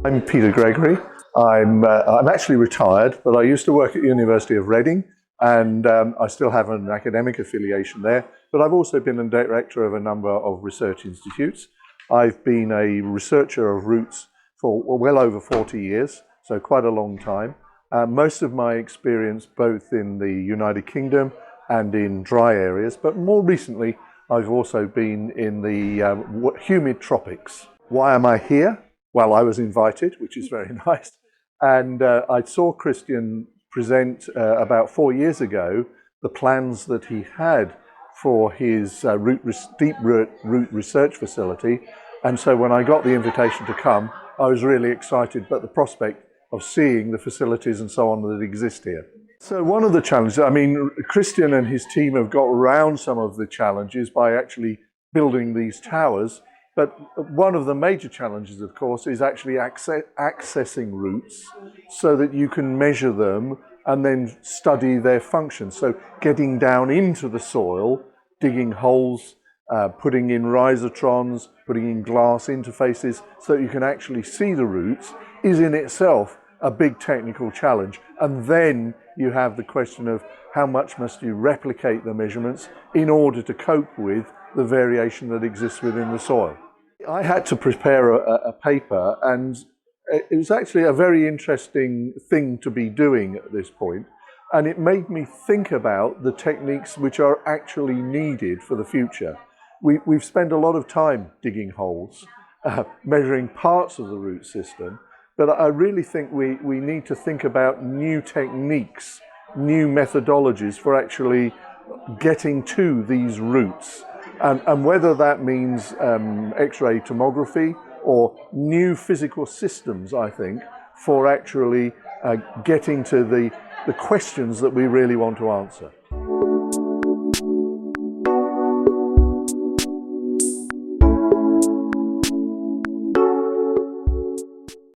I'm Peter Gregory. I'm actually retired, but I used to work at the University of Reading, and I still have an academic affiliation there. But I've also been a director of a number of research institutes. I've been a researcher of roots for well over 40 years, so quite a long time. Most of my experience both in the United Kingdom and in dry areas, but more recently I've also been in the humid tropics. Why am I here? Well, I was invited, which is very nice, and I saw Christian present about 4 years ago the plans that he had for his deep root research facility, and so when I got the invitation to come, I was really excited about the prospect of seeing the facilities and so on that exist here. So one of the challenges, I mean, Christian and his team have got around some of the challenges by actually building these towers. But one of the major challenges, of course, is actually accessing roots so that you can measure them and then study their function. So getting down into the soil, digging holes, putting in rhizotrons, putting in glass interfaces so that you can actually see the roots is in itself a big technical challenge. And then you have the question of how much must you replicate the measurements in order to cope with the variation that exists within the soil. I had to prepare a paper, and it was actually a very interesting thing to be doing at this point, and it made me think about the techniques which are actually needed for the future. We've spent a lot of time digging holes, measuring parts of the root system, but I really think we need to think about new techniques, new methodologies for actually getting to these roots. And whether that means X-ray tomography or new physical systems, I think, for actually getting to the questions that we really want to answer.